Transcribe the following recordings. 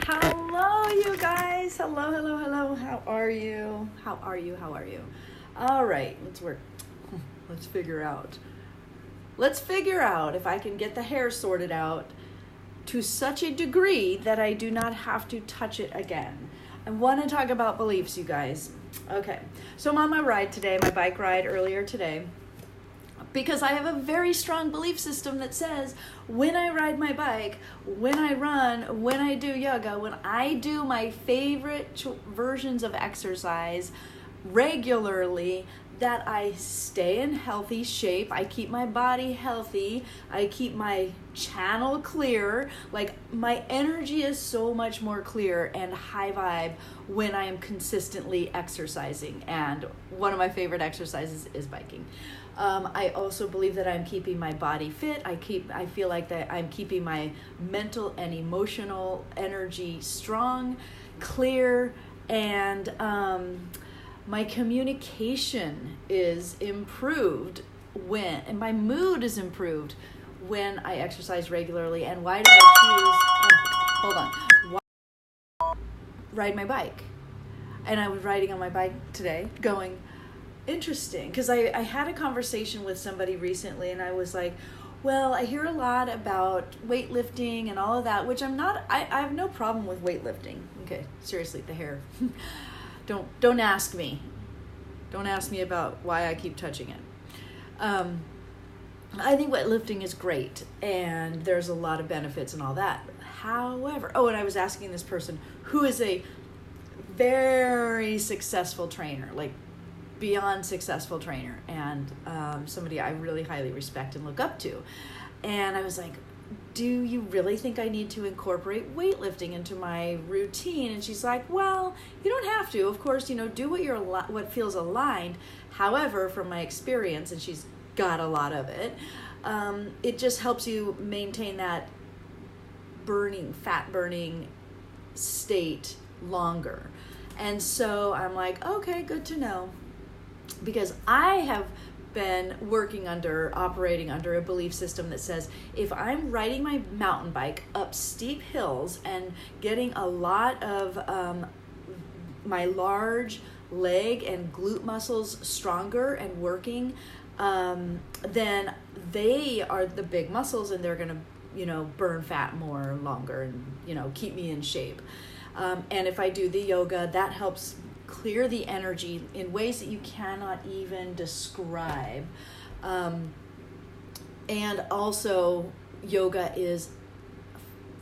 Hello, you guys. Hello. How are you? All right, let's figure out. Let's figure out if I can get the hair sorted out to such a degree that I do not have to touch it again. I want to talk about beliefs, you guys. Okay, so I'm on my bike ride earlier today, because I have a very strong belief system that says when I ride my bike, when I run, when I do yoga, when I do my favorite versions of exercise regularly, that I stay in healthy shape, I keep my body healthy, I keep my channel clear. Like, my energy is so much more clear and high vibe when I am consistently exercising. And one of my favorite exercises is biking. I also believe that I'm keeping my body fit. I feel like that I'm keeping my mental and emotional energy strong, clear, and my communication is improved and my mood is improved when I exercise regularly. And why do I ride my bike? And I was riding on my bike today going, interesting, because I had a conversation with somebody recently, and I was like, well, I hear a lot about weightlifting and all of that, which I have no problem with weightlifting. Okay, seriously, the hair. Don't ask me. Don't ask me about why I keep touching it. I think weightlifting is great, and there's a lot of benefits and all that. However, and I was asking this person who is a very successful trainer, like beyond successful trainer, and somebody I really highly respect and look up to. And I was like, do you really think I need to incorporate weightlifting into my routine? And she's like, well, you don't have to. Of course, do what feels aligned. However, from my experience, and she's got a lot of it, it just helps you maintain that fat burning state longer. And so I'm like, okay, good to know. Because I have been operating under a belief system that says if I'm riding my mountain bike up steep hills and getting a lot of my large leg and glute muscles stronger and working, then they are the big muscles, and they're going to burn fat more longer and keep me in shape. And if I do the yoga, that helps clear the energy in ways that you cannot even describe. And also, yoga is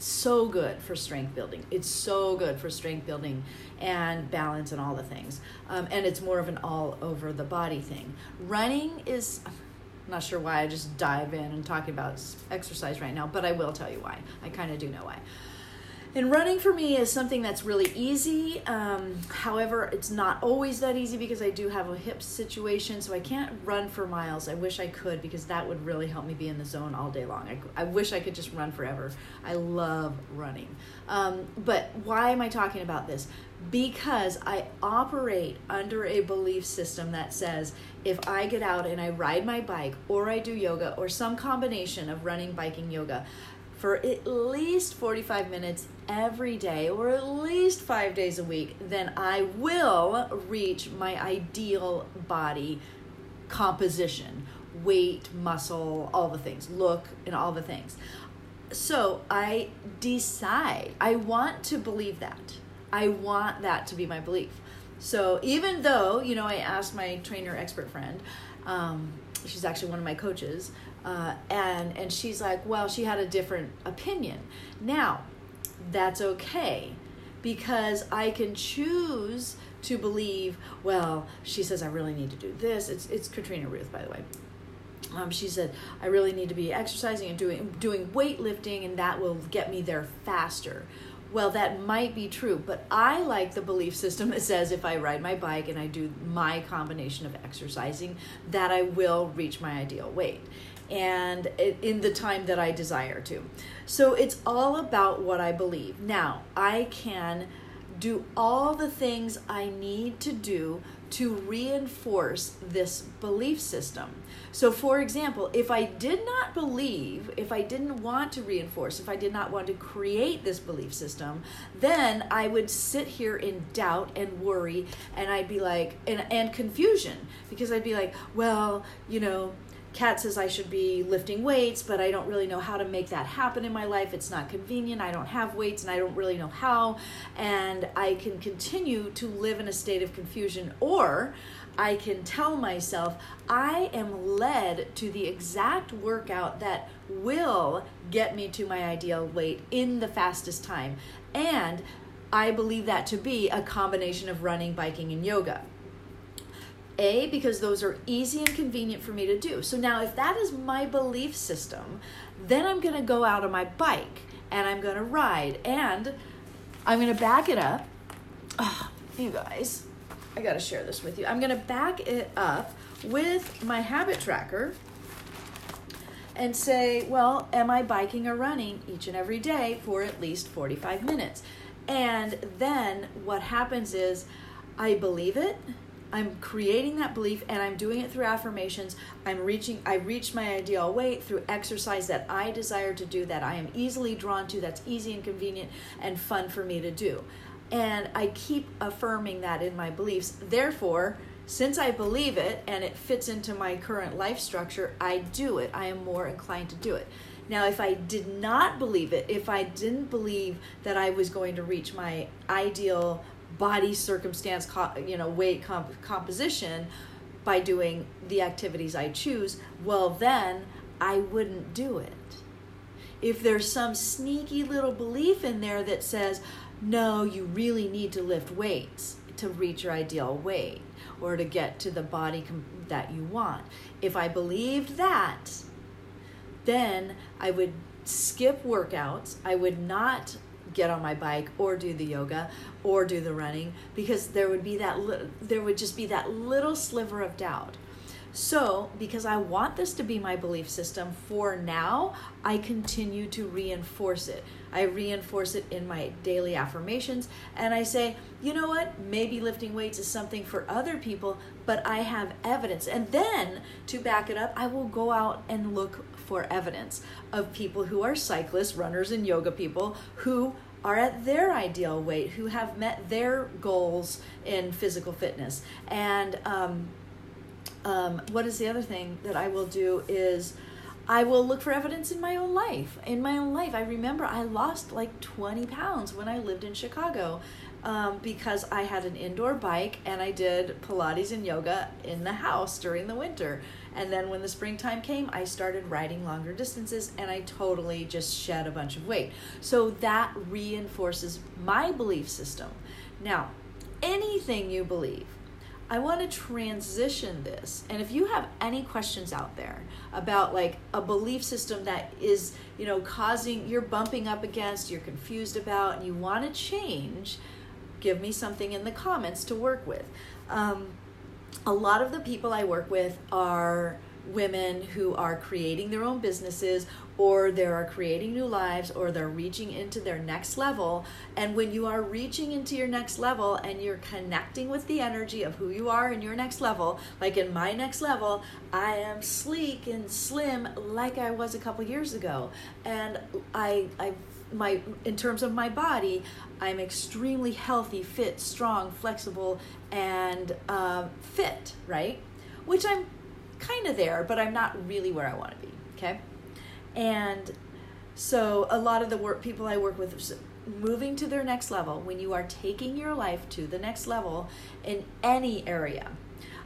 so good for strength building. It's so good for strength building and balance and all the things. And it's more of an all over the body thing. Running is, I'm not sure why I just dive in and talk about exercise right now, but I will tell you why. I kind of do know why. And running for me is something that's really easy. However, it's not always that easy because I do have a hip situation, so I can't run for miles. I wish I could, because that would really help me be in the zone all day long. I wish I could just run forever. I love running. But why am I talking about this? Because I operate under a belief system that says if I get out and I ride my bike, or I do yoga, or some combination of running, biking, yoga, for at least 45 minutes every day, or at least 5 days a week, then I will reach my ideal body composition, weight, muscle, all the things, look, and all the things. So I decide, I want to believe that. I want that to be my belief. So even though, I asked my trainer expert friend, she's actually one of my coaches, and she's like, well, she had a different opinion. Now, that's okay, because I can choose to believe, well, she says I really need to do this. It's Katrina Ruth, by the way. She said, I really need to be exercising and doing weightlifting, and that will get me there faster. Well, that might be true, but I like the belief system that says if I ride my bike and I do my combination of exercising, that I will reach my ideal weight, and in the time that I desire to. So it's all about what I believe. Now, I can do all the things I need to do to reinforce this belief system. So for example, if I did not believe, if I didn't want to reinforce, if I did not want to create this belief system, then I would sit here in doubt and worry, and I'd be like, and confusion, because I'd be like, well, Kat says I should be lifting weights, but I don't really know how to make that happen in my life. It's not convenient. I don't have weights and I don't really know how. And I can continue to live in a state of confusion, or I can tell myself I am led to the exact workout that will get me to my ideal weight in the fastest time. And I believe that to be a combination of running, biking, and yoga. Because those are easy and convenient for me to do. So now if that is my belief system, then I'm going to go out on my bike and I'm going to ride and I'm going to back it up. Oh, you guys, I got to share this with you. I'm going to back it up with my habit tracker and say, well, am I biking or running each and every day for at least 45 minutes? And then what happens is I believe it. I'm creating that belief, and I'm doing it through affirmations. I reached my ideal weight through exercise that I desire to do, that I am easily drawn to, that's easy and convenient and fun for me to do. And I keep affirming that in my beliefs. Therefore, since I believe it and it fits into my current life structure, I do it. I am more inclined to do it. Now, if I did not believe it, if I didn't believe that I was going to reach my ideal body circumstance, weight composition by doing the activities I choose, well, then I wouldn't do it. If there's some sneaky little belief in there that says, no, you really need to lift weights to reach your ideal weight or to get to the body that you want. If I believed that, then I would skip workouts. I would not get on my bike or do the yoga or do the running, because there would just be that little sliver of doubt. So because I want this to be my belief system for now, I continue to reinforce it. I reinforce it in my daily affirmations, and I say, you know what, maybe lifting weights is something for other people, but I have evidence. And then to back it up, I will go out and look for evidence of people who are cyclists, runners, and yoga people who are at their ideal weight, who have met their goals in physical fitness. And what is the other thing that I will do is I will look for evidence in my own life. I remember I lost like 20 pounds when I lived in Chicago because I had an indoor bike and I did Pilates and yoga in the house during the winter. And then when the springtime came, I started riding longer distances and I totally just shed a bunch of weight. So that reinforces my belief system. Now, anything you believe, I want to transition this. And if you have any questions out there about like a belief system that is, causing, you're bumping up against, you're confused about, and you want to change, give me something in the comments to work with. A lot of the people I work with are women who are creating their own businesses, or they are creating new lives, or they're reaching into their next level. And when you are reaching into your next level and you're connecting with the energy of who you are in your next level, like in my next level, I am sleek and slim like I was a couple years ago. And in terms of my body, I'm extremely healthy, fit, strong, flexible, and fit, right? Which I'm kind of there, but I'm not really where I want to be, okay? And so a lot of the people I work with, moving to their next level, when you are taking your life to the next level in any area,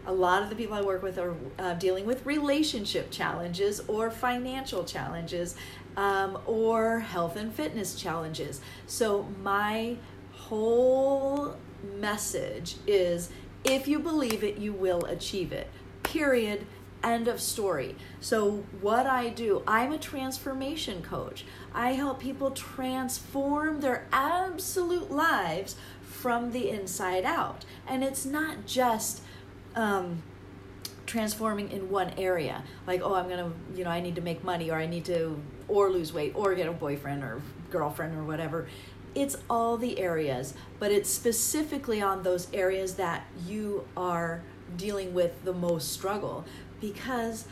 a lot of the people I work with are dealing with relationship challenges or financial challenges or health and fitness challenges. So my whole message is, if you believe it, you will achieve it. Period. End of story. So what I do, I'm a transformation coach. I help people transform their absolute lives from the inside out. And it's not just transforming in one area. Like, oh, I'm going to, I need to make money, or I need to, or lose weight, or get a boyfriend or girlfriend or whatever. it's all the areas, but it's specifically on those areas that you are dealing with the most struggle. Because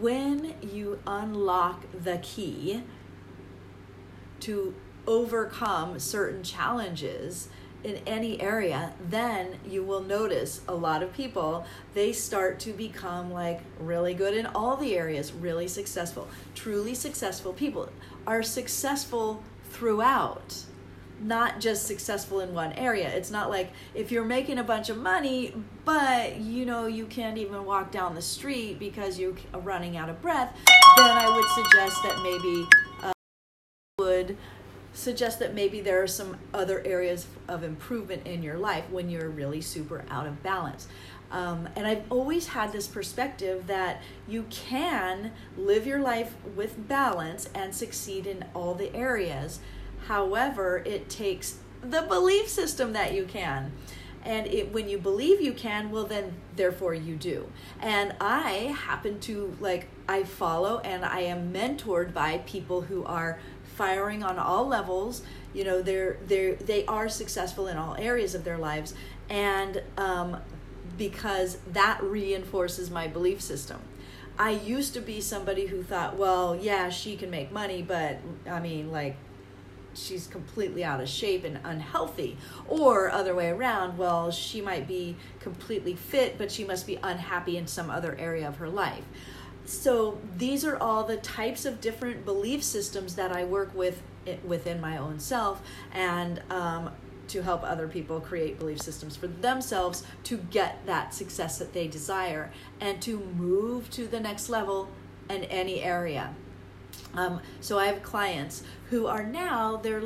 when you unlock the key to overcome certain challenges in any area, then you will notice a lot of people, they start to become like really good in all the areas, really successful. Truly successful people are successful throughout, not just successful in one area. It's not like if you're making a bunch of money, but you can't even walk down the street because you're running out of breath, then I would suggest that maybe there are some other areas of improvement in your life when you're really super out of balance. And I've always had this perspective that you can live your life with balance and succeed in all the areas. However, it takes the belief system that you can. And when you believe you can, well then, therefore you do. And I happen to, I follow and I am mentored by people who are firing on all levels. They are successful in all areas of their lives. And because that reinforces my belief system. I used to be somebody who thought, well, yeah, she can make money, but she's completely out of shape and unhealthy. Or other way around, well, she might be completely fit, but she must be unhappy in some other area of her life. So these are all the types of different belief systems that I work with within my own self, and to help other people create belief systems for themselves to get that success that they desire and to move to the next level in any area. So I have clients who are now, they're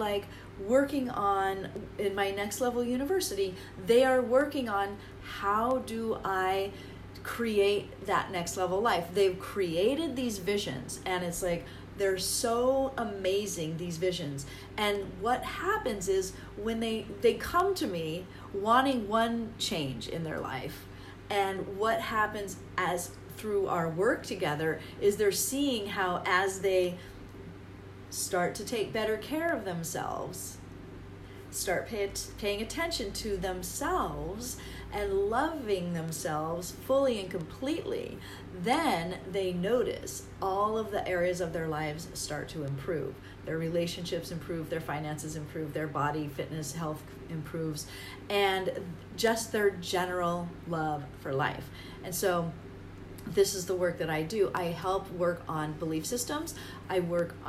working on, in my Next Level University, they are working on how do I create that next level life. They've created these visions, and it's they're so amazing, these visions. And what happens is when they come to me wanting one change in their life, and what happens as through our work together is they're seeing how as they start to take better care of themselves, start paying attention to themselves and loving themselves fully and completely, then they notice all of the areas of their lives start to improve. Their relationships improve, their finances improve, their body, fitness, health improves, and just their general love for life. And so this is the work that I do. I help work on belief systems. I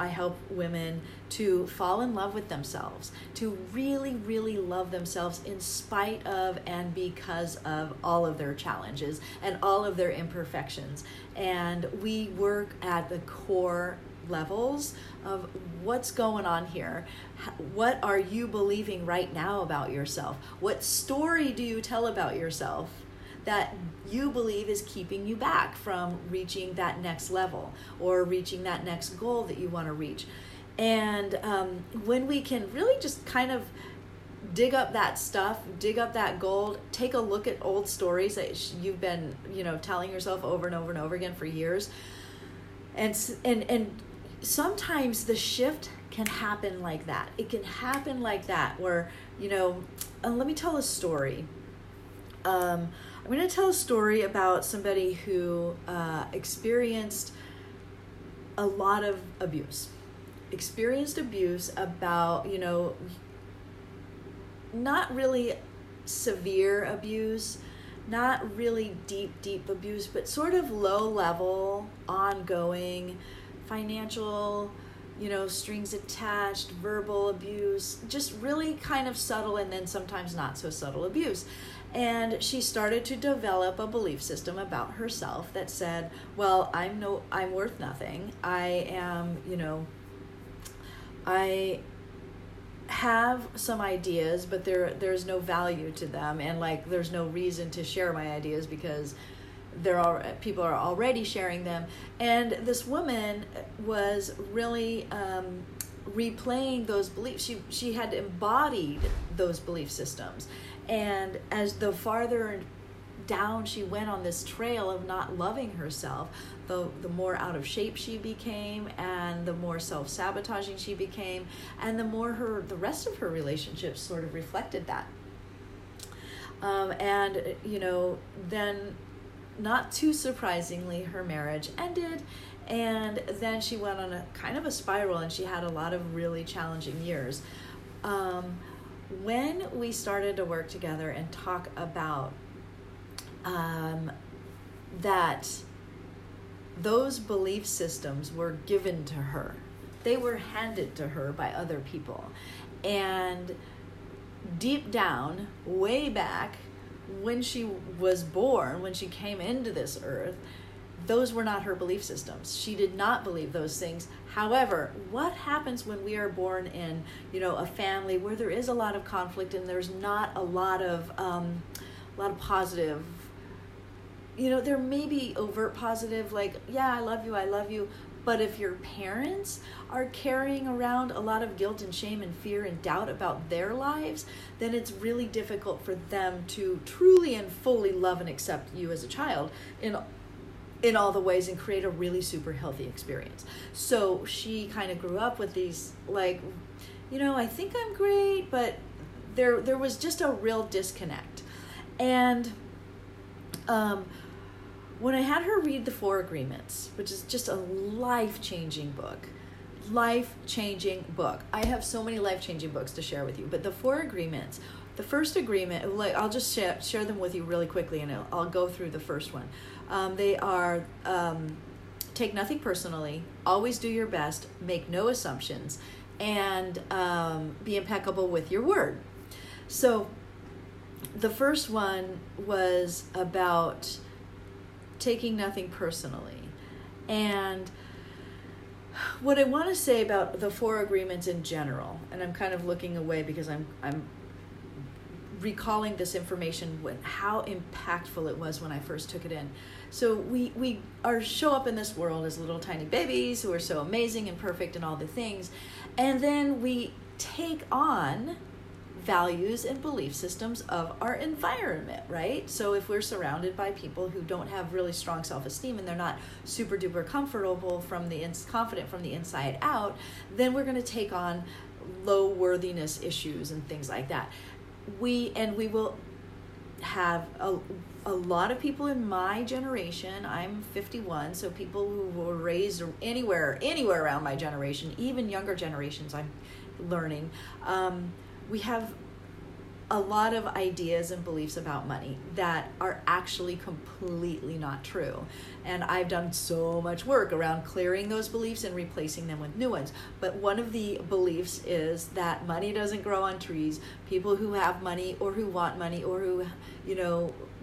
help women to fall in love with themselves, to really, really love themselves in spite of and because of all of their challenges and all of their imperfections. And we work at the core levels of what's going on here. What are you believing right now about yourself? What story do you tell about yourself that you believe is keeping you back from reaching that next level or reaching that next goal that you want to reach? And when we can really just kind of dig up that stuff, dig up that gold, take a look at old stories that you've been, telling yourself over and over and over again for years. And sometimes the shift can happen like that. It can happen like that where, let me tell a story. I'm going to tell a story about somebody who experienced a lot of abuse. Experienced abuse about, not really severe abuse, not really deep abuse, but sort of low level, ongoing, financial, strings attached, verbal abuse, just really kind of subtle and then sometimes not so subtle abuse. And she started to develop a belief system about herself that said, well, I'm worth nothing. I am, I have some ideas, but there's no value to them, and there's no reason to share my ideas because people are already sharing them. And this woman was really replaying those beliefs. She had embodied those belief systems, and as the farther down she went on this trail of not loving herself, the more out of shape she became, and the more self-sabotaging she became, and the more the rest of her relationships sort of reflected that. And, then not too surprisingly, her marriage ended, and then she went on a kind of a spiral, and she had a lot of really challenging years. When we started to work together and talk about that those belief systems were given to her, they were handed to her by other people, and deep down, way back when she was born, when she came into this earth, those were not her belief systems. She did not believe those things. However, what happens when we are born in, a family where there is a lot of conflict and there's not a lot of positive, there may be overt positive, like, yeah, I love you. But if your parents are carrying around a lot of guilt and shame and fear and doubt about their lives, then it's really difficult for them to truly and fully love and accept you as a child in all the ways and create a really super healthy experience. So she kind of grew up with these, like, I think I'm great, but there was just a real disconnect. And when I had her read The Four Agreements, which is just a life-changing book. I have so many life-changing books to share with you, but The Four Agreements, the first agreement, I'll just share them with you really quickly, and I'll go through the first one. They are, take nothing personally, always do your best, make no assumptions, and be impeccable with your word. So the first one was about taking nothing personally. And what I want to say about the Four Agreements in general, and I'm kind of looking away because I'm recalling this information, how impactful it was when I first took it in. So we show up in this world as little tiny babies who are so amazing and perfect and all the things, and then we take on values and belief systems of our environment, right? So if we're surrounded by people who don't have really strong self-esteem and they're not super duper comfortable confident from the inside out, then we're going to take on low worthiness issues and things like that. We will have a lot of people in my generation. I'm 51, so people who were raised anywhere around my generation, even younger generations, I'm learning. We have a lot of ideas and beliefs about money that are actually completely not true. And I've done so much work around clearing those beliefs and replacing them with new ones. But one of the beliefs is that money doesn't grow on trees. People who have money or who want money or who,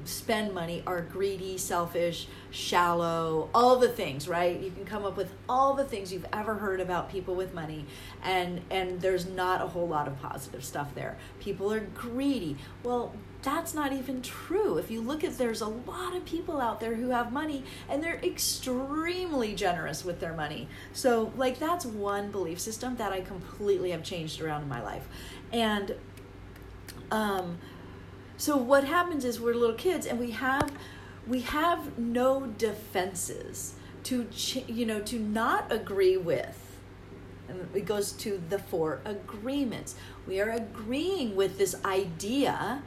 spend money are greedy, selfish, shallow, all the things, right? You can come up with all the things you've ever heard about people with money, and there's not a whole lot of positive stuff there. People are greedy. Well, that's not even true. If you look at, there's a lot of people out there who have money and they're extremely generous with their money. So that's one belief system that I completely have changed around in my life. And so what happens is we're little kids and we have no defenses to not agree with. And it goes to the Four Agreements. We are agreeing with this idea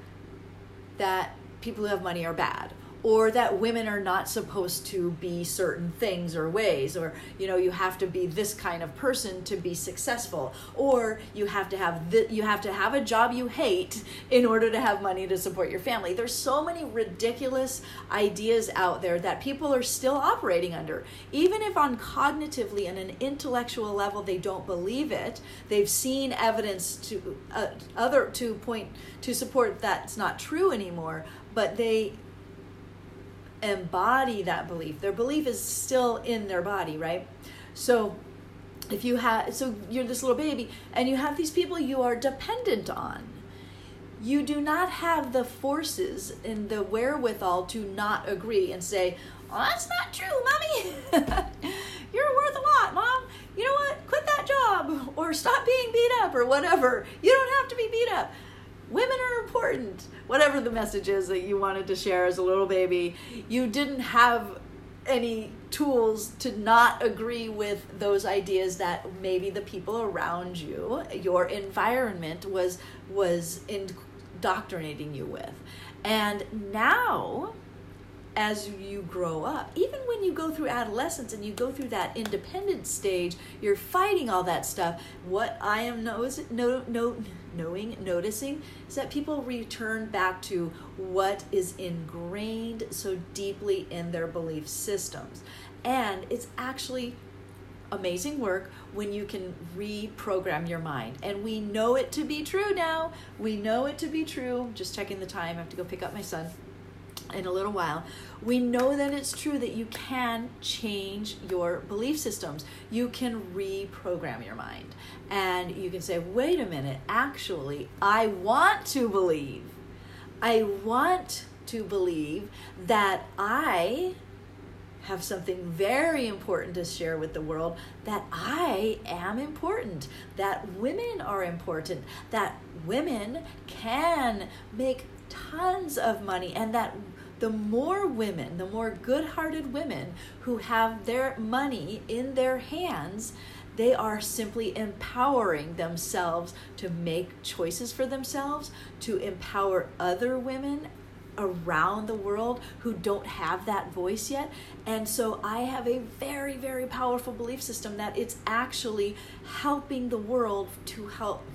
that people who have money are bad, or that women are not supposed to be certain things or ways, or you have to be this kind of person to be successful, or you have to have a job you hate in order to have money to support your family. There's so many ridiculous ideas out there that people are still operating under, even if on cognitively and an intellectual level they don't believe it. They've seen evidence to support that's not true anymore, but they embody that belief. Their belief is still in their body, right? So you're this little baby and you have these people you are dependent on. You do not have the forces and the wherewithal to not agree and say, "Oh, that's not true, Mommy. You're worth a lot, Mom. You know what? Quit that job or stop being beat up or whatever. You don't have to be beat up." women are important. Whatever the message is that you wanted to share as a little baby, you didn't have any tools to not agree with those ideas that maybe the people around you, your environment was indoctrinating you with. And now, as you grow up, even when you go through adolescence and you go through that independent stage, you're fighting all that stuff. What I am noticing is that people return back to what is ingrained so deeply in their belief systems. And it's actually amazing work when you can reprogram your mind. And we know it to be true now. We know it to be true. Just checking the time. I have to go pick up my son in a little while. We know that it's true that you can change your belief systems. You can reprogram your mind. And you can say, wait a minute, actually, I want to believe that I have something very important to share with the world, that I am important, that women are important, that women can make tons of money, and that the more women, the more good-hearted women who have their money in their hands, they are simply empowering themselves to make choices for themselves, to empower other women around the world who don't have that voice yet. And so I have a very, very powerful belief system that it's actually helping the world to help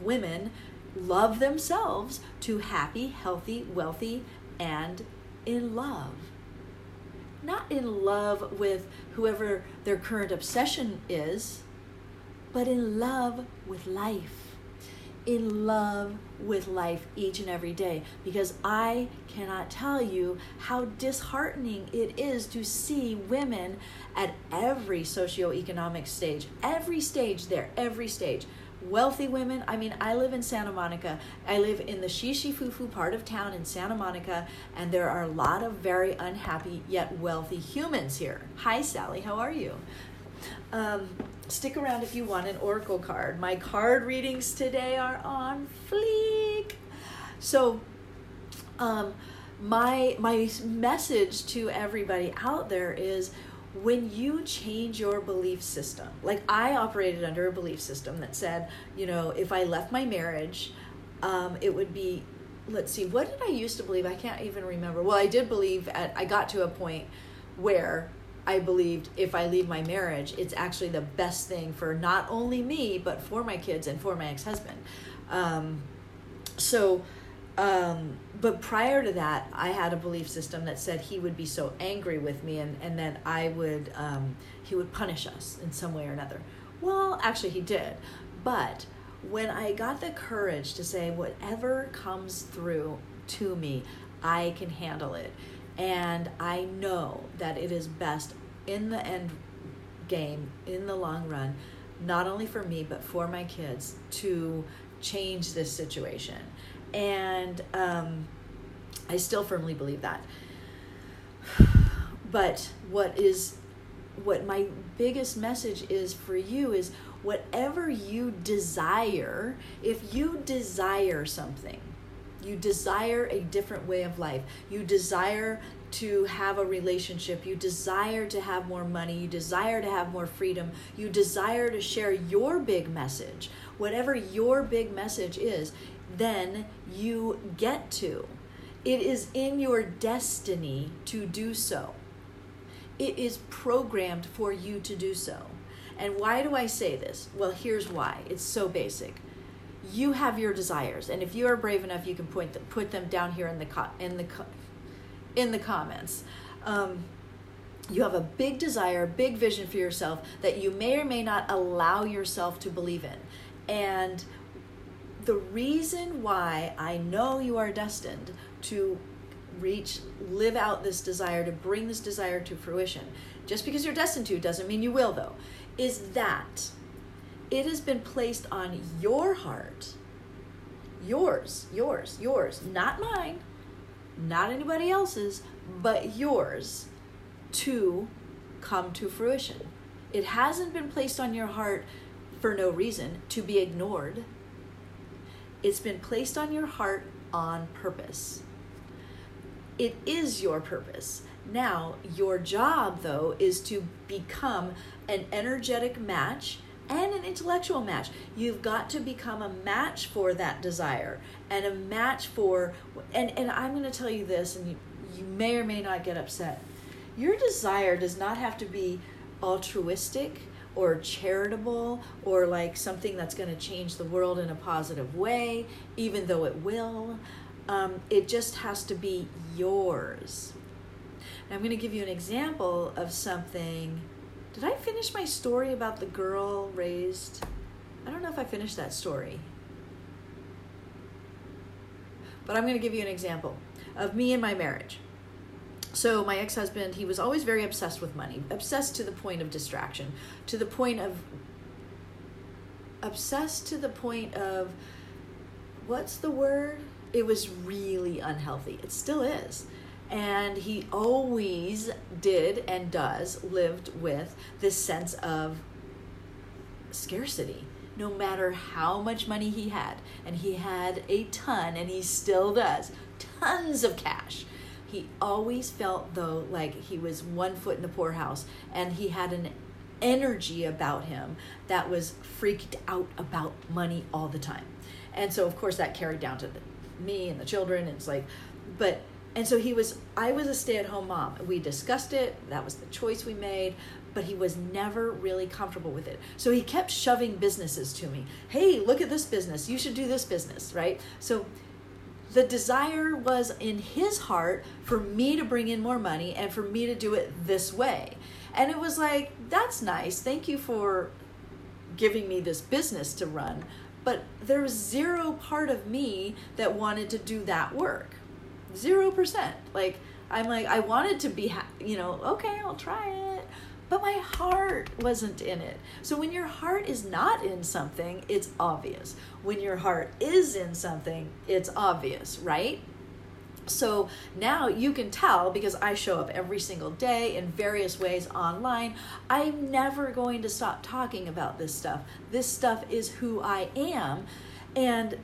women love themselves to happy, healthy, wealthy, and in love. Not in love with whoever their current obsession is, but in love with life. In love with life each and every day. Because I cannot tell you how disheartening it is to see women at every socioeconomic stage. Every stage. Wealthy women. I mean, I live in Santa Monica. I live in the Shishi-Fufu part of town in Santa Monica, and there are a lot of very unhappy yet wealthy humans here. Hi, Sally. How are you? Stick around if you want an oracle card. My card readings today are on fleek. So, my message to everybody out there is, when you change your belief system, like I operated under a belief system that said, if I left my marriage, it would be, let's see, what did I used to believe? I can't even remember. Well, I did believe I got to a point where I believed if I leave my marriage, it's actually the best thing for not only me, but for my kids and for my ex-husband. But prior to that, I had a belief system that said he would be so angry with me and then he would punish us in some way or another. Well, actually he did. But when I got the courage to say, whatever comes through to me, I can handle it. And I know that it is best in the end game, in the long run, not only for me, but for my kids to change this situation. And I still firmly believe that. But what my biggest message is for you is, whatever you desire, if you desire something, you desire a different way of life, you desire to have a relationship, you desire to have more money, you desire to have more freedom, you desire to share your big message, whatever your big message is, then you get to. It is in your destiny to do so. It is programmed for you to do so. And why do I say this? Well, here's why. It's so basic. You have your desires, and if you are brave enough, you can put them down here in the comments. You have a big desire, big vision for yourself that you may or may not allow yourself to believe in. And the reason why I know you are destined to live out this desire, to bring this desire to fruition, just because you're destined to doesn't mean you will, though, is that it has been placed on your heart, yours, not mine, not anybody else's, but yours, to come to fruition. It hasn't been placed on your heart for no reason, to be ignored. It's been placed on your heart on purpose. It is your purpose. Now, your job, though, is to become an energetic match and an intellectual match. You've got to become a match for that desire and a match for, and I'm going to tell you this, and you may or may not get upset. Your desire does not have to be altruistic or charitable or like something that's going to change the world in a positive way, even though it will. It just has to be yours. And I'm going to give you an example of something. Did I finish my story about the girl raised? I don't know if I finished that story. But I'm going to give you an example of me and my marriage. So my ex-husband, he was always very obsessed with money, obsessed to the point of distraction, obsessed to the point of, what's the word? It was really unhealthy. It still is. And he always did and lived with this sense of scarcity, no matter how much money he had. And he had a ton, and he still does, tons of cash. He always felt, though, like he was one foot in the poorhouse, and he had an energy about him that was freaked out about money all the time. And so, of course, that carried down to me and the children. It's like, and so I was a stay-at-home mom. We discussed it. That was the choice we made, but he was never really comfortable with it. So he kept shoving businesses to me. Hey, look at this business. You should do this business, right? So the desire was in his heart for me to bring in more money and for me to do it this way. And it was like, that's nice. Thank you for giving me this business to run. But there was zero part of me that wanted to do that work. 0%. I wanted to be, okay, I'll try it. But my heart wasn't in it. So when your heart is not in something, it's obvious. When your heart is in something, it's obvious, right? So now you can tell, because I show up every single day in various ways online, I'm never going to stop talking about this stuff. This stuff is who I am. And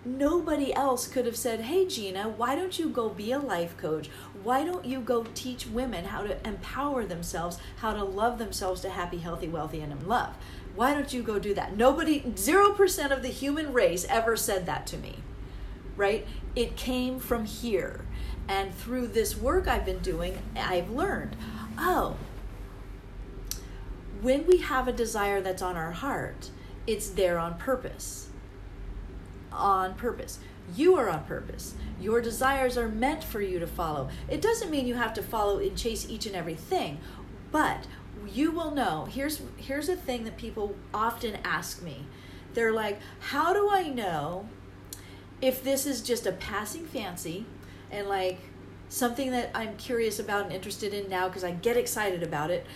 nobody else could have said, hey, Gina, why don't you go be a life coach? Why don't you go teach women how to empower themselves, how to love themselves to happy, healthy, wealthy, and in love? Why don't you go do that? Nobody, 0% of the human race ever said that to me, right? It came from here. And through this work I've been doing, I've learned, when we have a desire that's on our heart, it's there on purpose. On purpose. You are on purpose. Your desires are meant for you to follow. It doesn't mean you have to follow and chase each and everything, but you will know. Here's a thing that people often ask me. They're like, how do I know if this is just a passing fancy and like something that I'm curious about and interested in now because I get excited about it,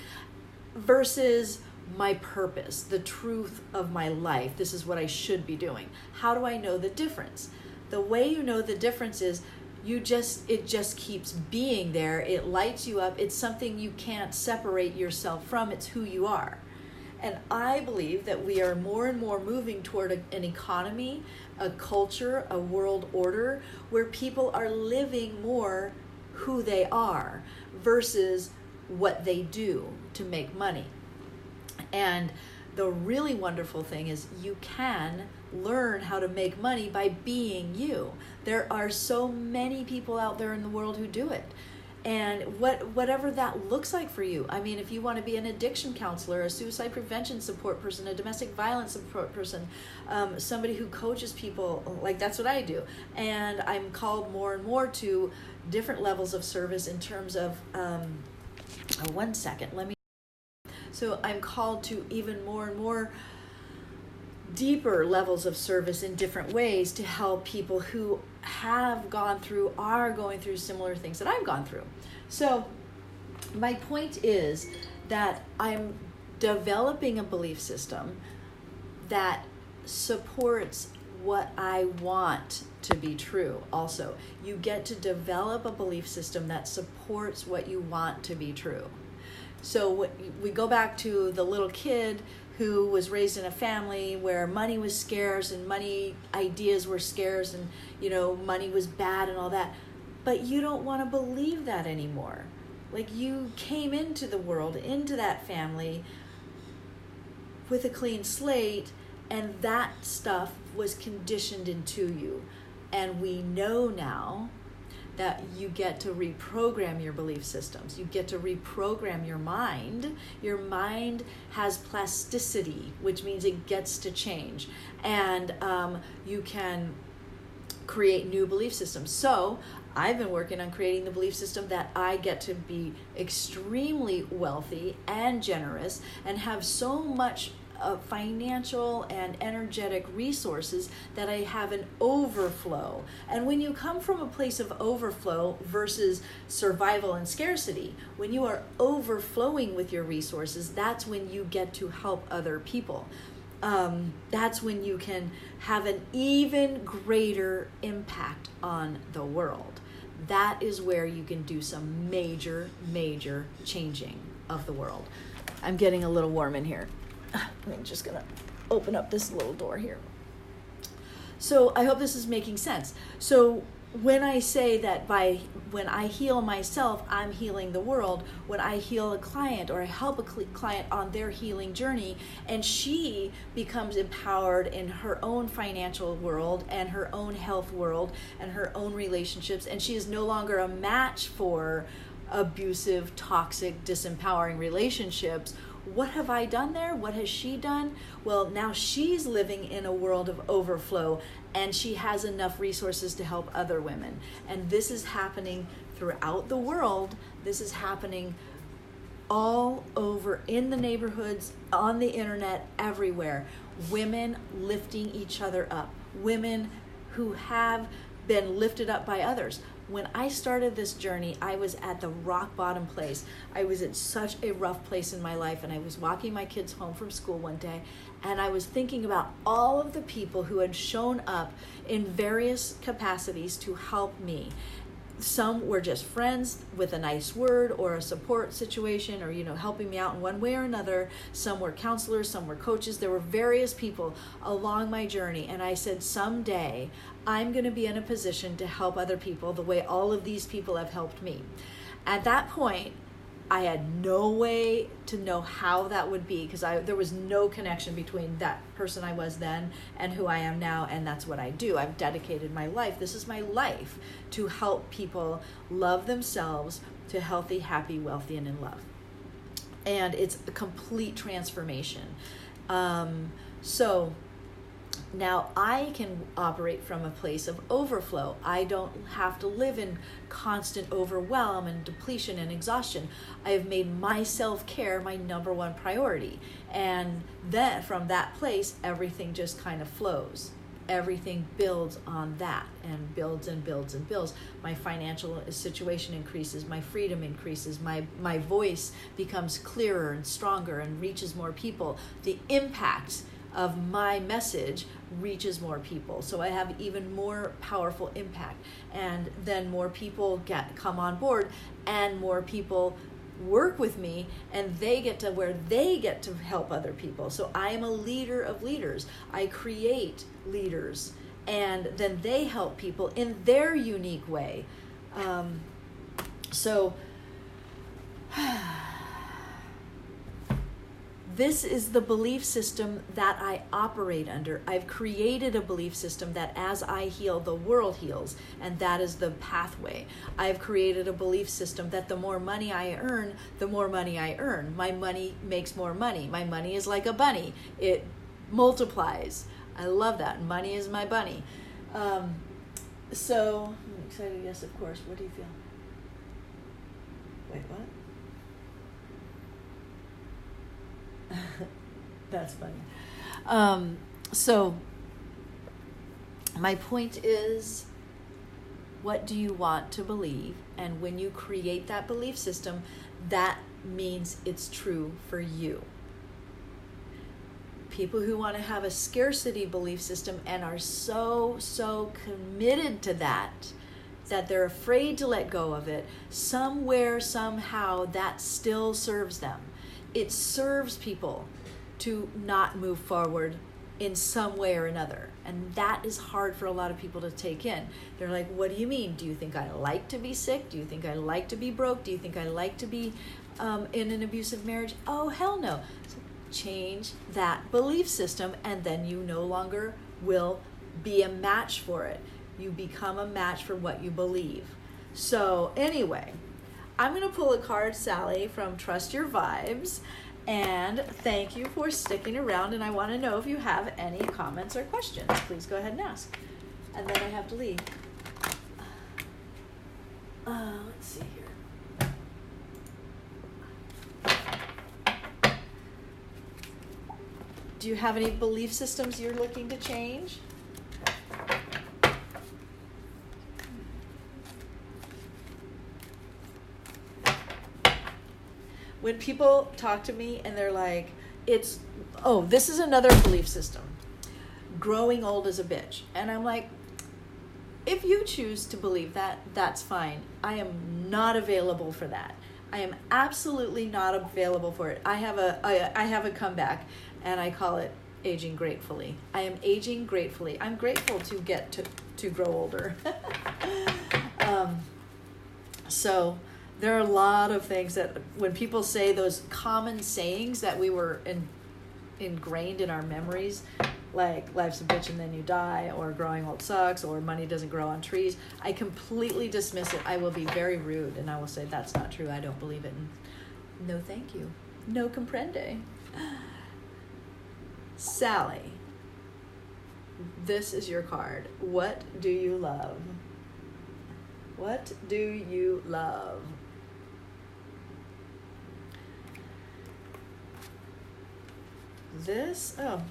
versus my purpose, the truth of my life? This is what I should be doing. How do I know the difference? The way you know the difference is it just keeps being there. It lights you up. It's something you can't separate yourself from. It's who you are. And I believe that we are more and more moving toward an economy, a culture, a world order where people are living more who they are versus what they do to make money. And the really wonderful thing is you can learn how to make money by being you. There are so many people out there in the world who do it. And whatever that looks like for you. I mean, if you want to be an addiction counselor, a suicide prevention support person, a domestic violence support person, somebody who coaches people, like that's what I do. And I'm called more and more to different levels of service in terms of, one second, so I'm called to even more and more deeper levels of service in different ways to help people who are going through similar things that I've gone through. So my point is that I'm developing a belief system that supports what I want to be true. Also, you get to develop a belief system that supports what you want to be true. So we go back to the little kid who was raised in a family where money was scarce and money ideas were scarce and, money was bad and all that. But you don't want to believe that anymore. Like, you came into the world, into that family with a clean slate, and that stuff was conditioned into you. And we know now that you get to reprogram your belief systems. You get to reprogram your mind. Your mind has plasticity, which means it gets to change. And you can create new belief systems. So I've been working on creating the belief system that I get to be extremely wealthy and generous and have so much financial and energetic resources that I have an overflow. And when you come from a place of overflow versus survival and scarcity, when you are overflowing with your resources, that's when you get to help other people. That's when you can have an even greater impact on the world. That is where you can do some major, major changing of the world. I'm getting a little warm in here. I'm just going to open up this little door here. So I hope this is making sense. So when I say that when I heal myself, I'm healing the world, when I heal a client or I help a client on their healing journey, and she becomes empowered in her own financial world and her own health world and her own relationships, and she is no longer a match for abusive, toxic, disempowering relationships, what have I done there? What has she done? Well, now she's living in a world of overflow, and she has enough resources to help other women. And this is happening throughout the world. This is happening all over, in the neighborhoods, on the internet, everywhere. Women lifting each other up. Women who have been lifted up by others. When I started this journey, I was at the rock bottom place. I was in such a rough place in my life, and I was walking my kids home from school one day, and I was thinking about all of the people who had shown up in various capacities to help me. Some were just friends with a nice word or a support situation or, helping me out in one way or another. Some were counselors, some were coaches. There were various people along my journey. And I said, someday I'm going to be in a position to help other people the way all of these people have helped me. At that point, I had no way to know how that would be because there was no connection between that person I was then and who I am now, and that's what I do. I've dedicated my life. This is my life to help people love themselves to healthy, happy, wealthy, and in love. And it's a complete transformation. So now I can operate from a place of overflow. I don't have to live in constant overwhelm and depletion and exhaustion. I have made my self-care my number one priority. And then from that place, everything just kind of flows. Everything builds on that and builds and builds and builds. My financial situation increases, my freedom increases, my voice becomes clearer and stronger and reaches more people. The impact of my message reaches more people, so I have even more powerful impact, and then more people come on board, and more people work with me, and they get to where they get to help other people. So I am a leader of leaders. I create leaders, and then they help people in their unique way. This is the belief system that I operate under. I've created a belief system that as I heal, the world heals, and that is the pathway. I've created a belief system that the more money I earn, the more money I earn. My money makes more money. My money is like a bunny. It multiplies. I love that. Money is my bunny. So, I'm excited, yes, of course. What do you feel? Wait, what? That's funny. So my point is, what do you want to believe? And when you create that belief system, that means it's true for you. People who want to have a scarcity belief system and are so committed to that, that they're afraid to let go of it, somewhere, somehow, that still serves them. It serves people to not move forward in some way or another. And that is hard for a lot of people to take in. They're like, what do you mean? Do you think I like to be sick? Do you think I like to be broke? Do you think I like to be in an abusive marriage? Oh, hell no. So change that belief system, and then you no longer will be a match for it. You become a match for what you believe. So anyway, I'm going to pull a card, Sally, from Trust Your Vibes. And thank you for sticking around. And I want to know if you have any comments or questions. Please go ahead and ask. And then I have to leave. Let's see here. Do you have any belief systems you're looking to change? When people talk to me and they're like, this is another belief system. Growing old is a bitch. And I'm like, if you choose to believe that, that's fine. I am not available for that. I am absolutely not available for it. I have a comeback, and I call it aging gratefully. I am aging gratefully. I'm grateful to get to grow older. So there are a lot of things that when people say those common sayings that we were ingrained in our memories, like life's a bitch and then you die, or growing old sucks, or money doesn't grow on trees, I completely dismiss it. I will be very rude and I will say, that's not true. I don't believe it. And no, thank you. No comprende. Sally, this is your card. What do you love? What do you love?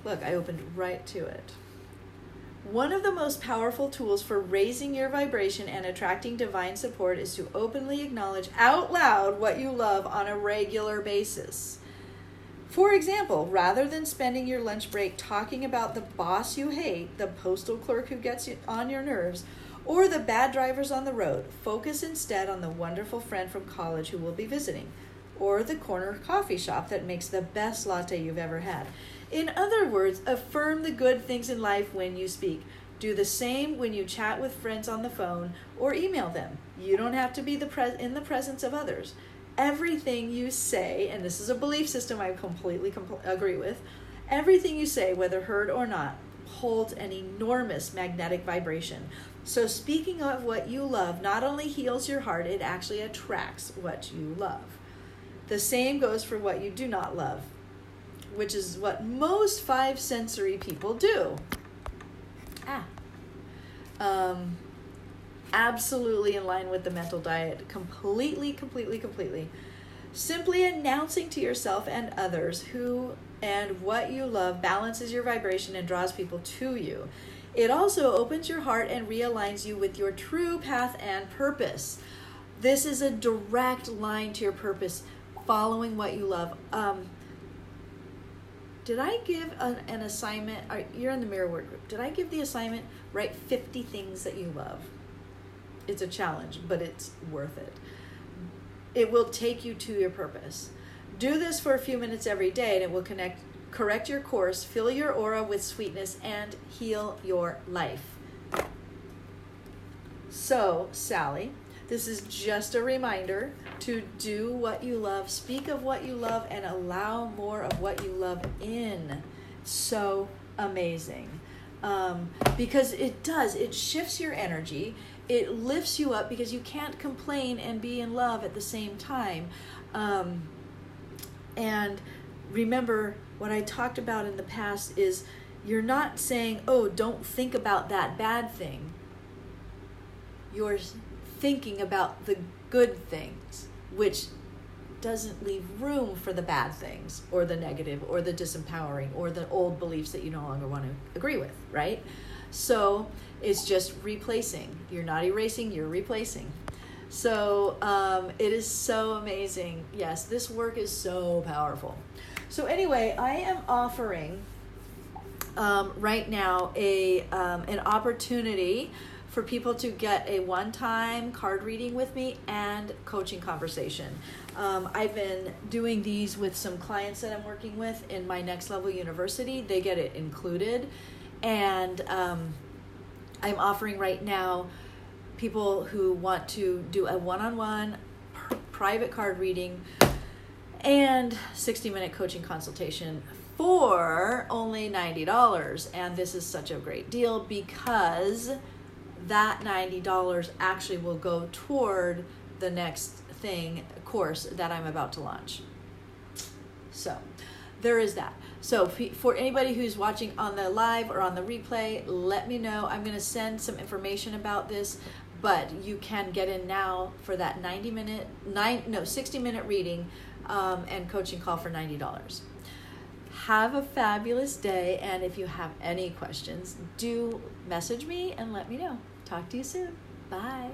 Look, I opened right to it. One of the most powerful tools for raising your vibration and attracting divine support is to openly acknowledge out loud what you love on a regular basis. For example, rather than spending your lunch break talking about the boss you hate, the postal clerk who gets on your nerves, or the bad drivers on the road, focus instead on the wonderful friend from college who will be visiting, or the corner coffee shop that makes the best latte you've ever had. In other words, affirm the good things in life when you speak. Do the same when you chat with friends on the phone or email them. You don't have to be in the presence of others. Everything you say, and this is a belief system I completely agree with, everything you say, whether heard or not, holds an enormous magnetic vibration. So speaking of what you love not only heals your heart, it actually attracts what you love. The same goes for what you do not love, which is what most five sensory people do. Absolutely in line with the mental diet. Completely. Simply announcing to yourself and others who and what you love balances your vibration and draws people to you. It also opens your heart and realigns you with your true path and purpose. This is a direct line to your purpose, following what you love. Did I give an assignment? You're in the Mirror Word group. Did I give the assignment, write 50 things that you love? It's a challenge, but it's worth it. It will take you to your purpose. Do this for a few minutes every day, and it will correct your course, fill your aura with sweetness, and heal your life. So, Sally, this is just a reminder to do what you love, speak of what you love, and allow more of what you love in. So amazing. Because it shifts your energy. It lifts you up because you can't complain and be in love at the same time. And remember, what I talked about in the past is you're not saying, oh, don't think about that bad thing. You're thinking about the good things, which doesn't leave room for the bad things or the negative or the disempowering or the old beliefs that you no longer want to agree with, right? So it's just replacing. You're not erasing, you're replacing. So it is so amazing. Yes, this work is so powerful. So anyway, I am offering right now an opportunity for people to get a one-time card reading with me and coaching conversation. I've been doing these with some clients that I'm working with in my Next Level University. They get it included. And I'm offering right now people who want to do a one-on-one private card reading and 60-minute coaching consultation for only $90. And this is such a great deal because that $90 actually will go toward the next course that I'm about to launch. So there is that. So for anybody who's watching on the live or on the replay, let me know. I'm going to send some information about this, but you can get in now for that 60-minute reading and coaching call for $90. Have a fabulous day, and if you have any questions, do message me and let me know. Talk to you soon. Bye.